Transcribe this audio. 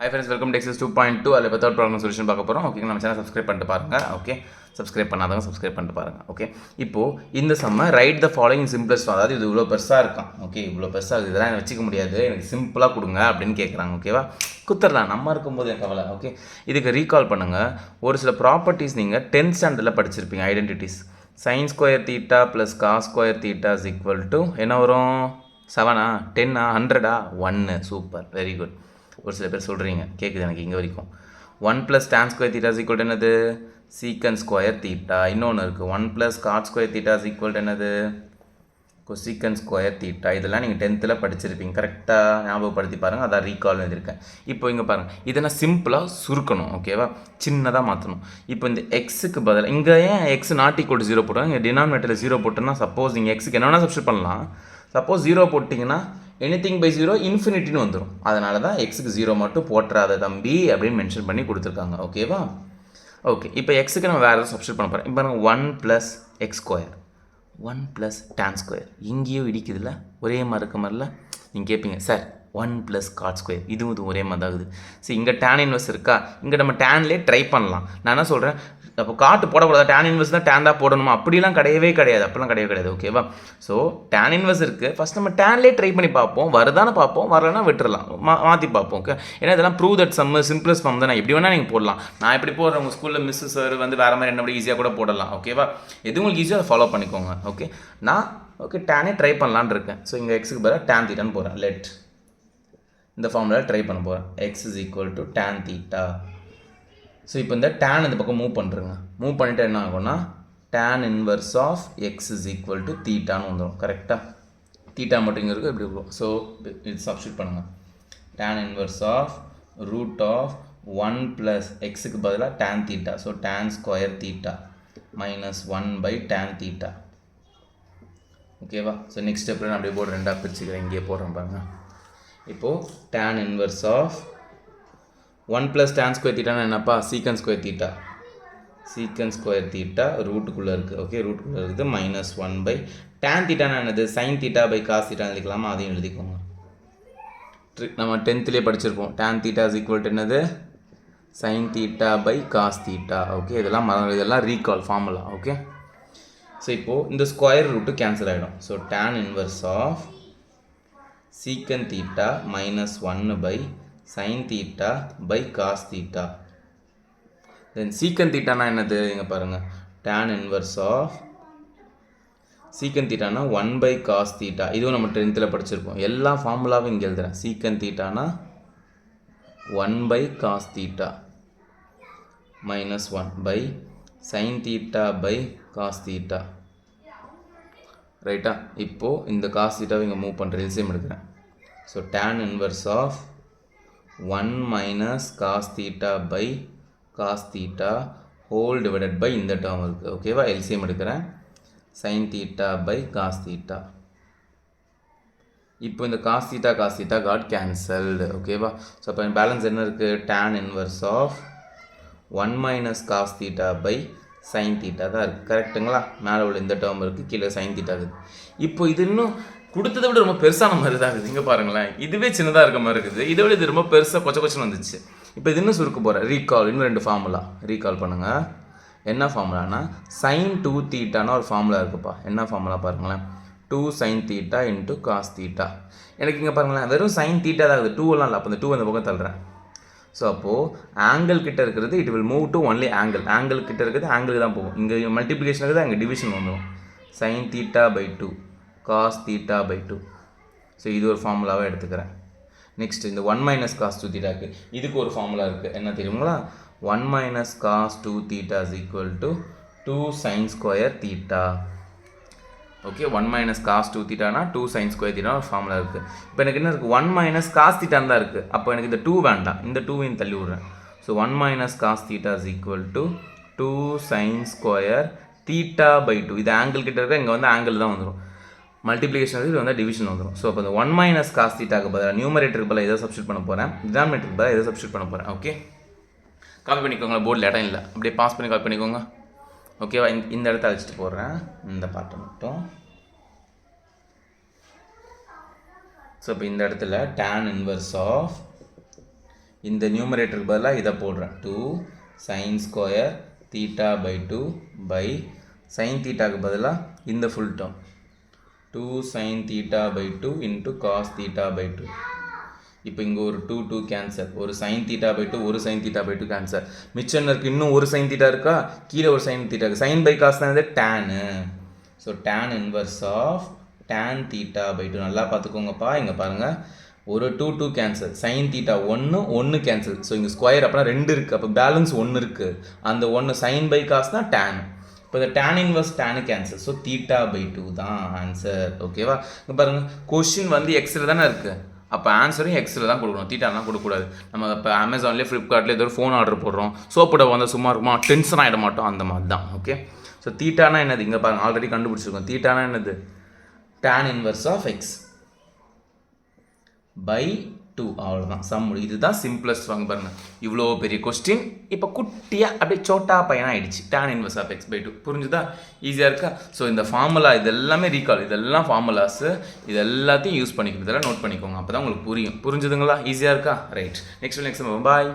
Hi friends, welcome to Exercise 2.2. அதில் method problem solution பார்க்க போகிறோம். ஓகே, நம்ம சேனல் சப்ஸ்கிரைப் பண்ணிட்டு பாருங்கள். ஓகே, சப்ஸ்கிரைப் பண்ணாதவங்க சப்ஸ்கிரைப் பண்ணிட்டு பாருங்கள். ஓகே, இப்போது இந்த சம்ம ரைட் த ஃபாலோயிங் சிம்பிளஸ்ட், அதாவது இது இவ்வளோ பெருசாக இருக்கான். ஓகே, இவ்வளோ பெருசாக இருக்குது, இதெல்லாம் எனக்கு வச்சுக்க முடியாது, எனக்கு சிம்பிளாக கொடுங்க அப்படின்னு கேட்குறாங்க. ஓகேவா, குத்துடலாம், நம்ம இருக்கும்போது என் கவலை. ஓகே, இதுக்கு ரீகால் பண்ணுங்கள். ஒரு சில ப்ராப்பர்ட்டிஸ் நீங்கள் 10th ஸ்டாண்டர்டில் படிச்சிருப்பீங்க. Identities sin square theta plus cos square theta is equal to என்ன வரும்? 7ஆ 10ஆ 100ஆ 1. Super, very good. ஒரு சில பேர் சொல்கிறீங்க, கேட்குது எனக்கு இங்கே வரைக்கும். 1 + tan square theta is equal to என்னது? Secant square theta. இன்னொன்று இருக்குது, 1 + cot square theta is equal to என்னது? Cosecant square theta. இதெல்லாம் நீங்கள் 10th படிச்சிருப்பீங்க. கரெக்டாக ஞாபகப்படுத்தி பாருங்கள், அதான் ரீகால் எழுதியிருக்கேன். இப்போ இங்கே பாருங்கள், இதெல்லாம் சிம்பிளாக சுருக்கணும். ஓகேவா, சின்னதாக மாற்றணும். இப்போ இந்த எக்ஸுக்கு பதில் இங்கே ஏன் எக்ஸ் நாட் ஈக்குவல் டு 0 போட்டோம்? இங்கே டினாமினேட்டரில் 0 போட்டோன்னா சப்போஸ் நீங்கள் எக்ஸுக்கு என்ன வேணால் சப்ஸ்டியூட் பண்ணலாம். சப்போஸ் 0 போட்டிங்கன்னா எனிதிங் பை 0 இன்ஃபினிட்டின்னு வந்துடும். அதனால தான் எக்ஸுக்கு 0 மட்டும் போட்டுறாத தம்பி அப்படின்னு மென்ஷன் பண்ணி கொடுத்துருக்காங்க. ஓகேவா, ஓகே. இப்போ எக்ஸுக்கு நம்ம வேறு எதாவது சப்ஸ்டியூட் பண்ண போகிறேன். இப்போ 1 + x ஸ்கொயர், 1 + tan ஸ்கொயர். இங்கேயும் இடிக்குதுல்ல, ஒரே மாதிரி இருக்க மாதிரில. நீங்கள் கேட்பீங்க, சார் 1 + cot ஸ்கொயர், இதுவும் ஒரே மாதிரி தான் ஆகுது. சரி, இங்கே tan இன்வெர்ஸ் இருக்கா, இங்கே நம்ம டேன்லேயே ட்ரை பண்ணலாம். நான் என்ன சொல்கிறேன், அப்போ காட்டு போடக்கூடாது, tan இன்வெர்ஸ் தான் டேன் தான் போடணுமா? அப்படிலாம் கிடையவே கிடையாது, அப்படிலாம் கிடையவே கிடையாது. ஓகேவா, ஸோ tan இன்வெர்ஸ் இருக்குது, ஃபஸ்ட் நம்ம டேன்லேயே ட்ரை பண்ணி பார்ப்போம், வருதானே பார்ப்போம், வரலன்னா விட்டுறலாம், மாற்றி பார்ப்போம். ஓகே, ஏன்னா இதெல்லாம் prove that sum simplest form தான். எப்படி வேணால் நீங்கள் போடலாம். நான் எப்படி போடுறேன், உங்கள் ஸ்கூலில் மிஸ்ஸு சார் வந்து வேறு மாதிரி என்ன ஈஸியாக கூட போடலாம். ஓகேவா, எது உங்களுக்கு ஈஸியாக அதை ஃபாலோ பண்ணிக்கோங்க. ஓகே, நான் டேனே ட்ரை பண்ணலான்னு இருக்கேன். ஸோ இங்கே எக்ஸுக்கு பதிலாக tan தீட்டான்னு போகிறேன். லெட் இந்த ஃபார்முலா ட்ரை பண்ண போகிறேன். x = tan theta. ஸோ இப்போ இந்த tan இந்த பக்கம் மூவ் பண்ணுறேங்க. மூவ் பண்ணிவிட்டு என்ன ஆகும்னா tan இன்வர்ஸ் ஆஃப் x = தீட்டான்னு வந்துடும். கரெக்டாக, தீட்டா மட்டும் இங்கே இருக்குது, இப்படி இருக்கும். ஸோ இது சப்ஸ்டியூட் பண்ணுங்கள். tan இன்வர்ஸ் ஆஃப் √1 + எக்ஸுக்கு பதிலாக tan theta. So tan square theta -1/tan theta. ஓகேவா, ஸோ நெக்ஸ்ட் ஸ்டெப்பில் நான் அப்படியே போர்டு ரெண்டாக பிரிச்சுக்கிறேன். இங்கே போடுறேன் பாருங்க. இப்போது tan inverse of 1 + tan square தீட்டானா என்னப்பா? Secant square theta. Secant square theta ரூட்டுக்குள்ளே இருக்குது. ஓகே, ரூட்டுக்குள்ளே இருக்குது. -1/tan தீட்டானா என்னது? Sine theta by cos theta எழுதிக்கலாமா? அதையும் எழுதிக்கோங்க. நம்ம 10th படிச்சிருப்போம். tan theta is equal to என்னது? Sine theta by cos theta. Okay, இதெல்லாம் இதெல்லாம் ரீகால் ஃபார்முலா. ஓகே, ஸோ இப்போது இந்த ஸ்கொயர் ரூட்டு கேன்சல் ஆகிடும். So tan inverse of secant theta -1/sin theta by cos theta. Then secant தீட்டானா என்னது? இங்கே பாருங்கள், tan இன்வர்ஸ் ஆஃப் சீக்கன் தீட்டானா 1/cos தீட்டா. இதுவும் நம்ம 10th படிச்சிருப்போம். எல்லா ஃபார்முலாவும் இங்கே எழுதுகிறேன். சீக்கன் தீட்டானா 1/cos theta -1/sin theta by cos theta. ரைட்டா, இப்போது இந்த காஸ் தீட்டாவை இங்கே மூவ் பண்ணுற எல்சிஎம் எடுக்கிறேன். So tan inverse of 1 - cos theta by cos theta whole divided by இந்த டேர்ம் இருக்குது. ஓகேவா, எல்சிஎம் எடுக்கிறேன். sin theta by cos theta. இப்போ இந்த காஸ் தீட்டா காட் கேன்சல்டு. ஓகேவா, ஸோ அப்போ பேலன்ஸ் என்ன இருக்குது? tan inverse of 1 - cos theta by sin theta தான் இருக்குது. கரெக்டுங்களா? மேலே உள்ள இந்த டேர்ம் இருக்குது, கீழே sin தீட்டா இருக்குது. இப்போ இது இன்னும் கொடுத்ததை விட ரொம்ப பெருசான மாதிரி தான் இருக்குது. இங்கே பாருங்களேன், இதுவே சின்னதாக இருக்க மாதிரி இருக்குது, இதை விட இது ரொம்ப பெருசாக கொச்சன்னு வந்துச்சு. இப்போ இது இன்னும் சுருக்க போகிறேன். ரீகால், இன்னும் 2 ஃபார்முலா ரீகால் பண்ணுங்கள். என்ன ஃபார்முலானா sin 2 தீட்டான ஒரு ஃபார்முலா இருக்குப்பா. என்ன ஃபார்முலா பாருங்களேன், 2 sin தீட்டா × cos தீட்டா. எனக்கு இங்கே பாருங்களேன், வெறும் sin தீட்டா தான் இருக்குது, 2 இல்லை. அப்போ இந்த 2 அந்த பக்கம் தள்ளுறேன். ஸோ அப்போது ஆங்கிள் கிட்ட இருக்கிறது it will move to only angle கிட்ட இருக்கிறது ஆங்கிள் தான் போகும். இங்கே மல்டிப்ளிகேஷன் இருக்குது, அங்கே டிவிஷன் வந்துடும். sin theta by 2 cos theta by 2. So இது ஒரு ஃபார்முலாவை எடுத்துக்கிறேன். நெக்ஸ்ட் இந்த 1 - cos 2 தீட்டாக்கு இதுக்கு ஒரு ஃபார்முலா இருக்குது. என்ன தெரியுங்களா? 1 - cos 2 theta is equal to 2 sin square theta. Okay, 1 - cos 2 தீட்டானா 2 sin square theta ஒரு ஃபார்முலா இருக்குது. இப்போ எனக்கு என்ன இருக்குது? 1 - cos தீட்டான்னு தான் இருக்குது. அப்போ எனக்கு இந்த 2 வேண்டாம், இந்த 2வையும் தள்ளி விட்றேன். So 1 - cos theta is equal to 2 sin square theta by 2. இது ஆங்கிள் கிட்ட இருக்க, இங்கே வந்து ஆங்கிள் தான் வந்துடும். மல்டிப்ளிகேஷன் இது வந்து டிவிஷன் வந்துடும். ஸோ அப்போ இந்த 1 - cos தீட்டாக்கு பதிலாக நியூமரேட்டருக்கு பதிலாக எதை சப்ஸ்டியூட் பண்ண போகிறேன்? டினாமினேட்டருக்கு பதிலாக எதை சப்ஸ்டியூட் பண்ண போகிறேன்? ஓகே, காப்பி பண்ணிக்கோங்க, போர்டில் இடம் இல்லை, அப்படியே பாஸ் பண்ணி காப்பி பண்ணிக்கோங்க. ஓகேவா, இந்த இடத்த அழைச்சிட்டு போடுறேன், இந்த பாட்டை மட்டும். ஸோ இப்போ இந்த இடத்துல tan இன்வர்ஸ் ஆஃப் இந்த நியூமரேட்டருக்கு பதிலாக இதை போடுறேன் 2 sin square theta by 2 by sine தீட்டாக்கு பதிலாக இந்த full term 2 sin theta by 2 into cos theta by 2. இப்போ இங்கே ஒரு 2 கேன்சல், ஒரு சைன் தீட்டா பை 2 ஒரு சைன் தீட்டா பை 2 கேன்சல், மிச்சம் இருக்குது இன்னும் ஒரு சைன் தீட்டா இருக்கா, கீழே ஒரு சைன் தீட்டா இருக்குது, சைன் பை காசு தான் இது tan. So tan inverse of tan theta by 2. நல்லா பார்த்துக்கோங்கப்பா, இங்கே பாருங்கள் ஒரு 2 cancel, sine theta 1 cancel, so இங்கே ஸ்கொயர் அப்படின்னா 2 இருக்குது, அப்போ பேலன்ஸ் 1 இருக்குது, அந்த 1 சைன் பை காசு தான் டேன். இப்போ இந்த tan inverse tan cancel, so theta by 2 தான் ஆன்சர். ஓகேவா? இங்கே பாருங்கள் கொஷின் வந்து எக்ஸில் தானே இருக்குது, அப்போ ஆன்சரும் எக்ஸில் தான் கொடுக்கணும், தீட்டாலாம் கொடுக்கக்கூடாது. நம்ம இப்போ அமேசான்லேயே ஃப்ளிப்கார்ட்லேயே ஏதோ ஒரு ஃபோன் ஆர்டர் போடுறோம், சோப்பு டப்பா வந்தால் சும்மா இருக்குமா, டென்ஷன் ஆகிட மாட்டோம், அந்த மாதிரி தான். ஓகே, ஸோ தீட்டானா என்னது, இங்கே பாருங்கள் ஆல்ரெடி கண்டுபிடிச்சிருக்கோம். தீட்டானா என்னது, tan inverse of X by 2, அவ்வளோதான் சம். இதுதான் சிம்பிளஸ்ட். வாங்க பாருங்கள், இவ்வளோ பெரிய கொஸ்டின் இப்போ குட்டியாக அப்படியே சோட்டா பையனாக ஆகிடுச்சு. Tan inverse of X by 2 புரிஞ்சுதா, ஈஸியாக இருக்கா? ஸோ இந்த ஃபார்முலா இதெல்லாமே ரீகால், இதெல்லாம் ஃபார்முலாஸு, இது எல்லாத்தையும் யூஸ் பண்ணிக்கணும், இதெல்லாம் நோட் பண்ணிக்கோங்க, அப்போ தான் உங்களுக்கு புரியும். புரிஞ்சுதுங்களா? ஈஸியாக இருக்கா? ரைட், நெக்ஸ்ட் பாய்.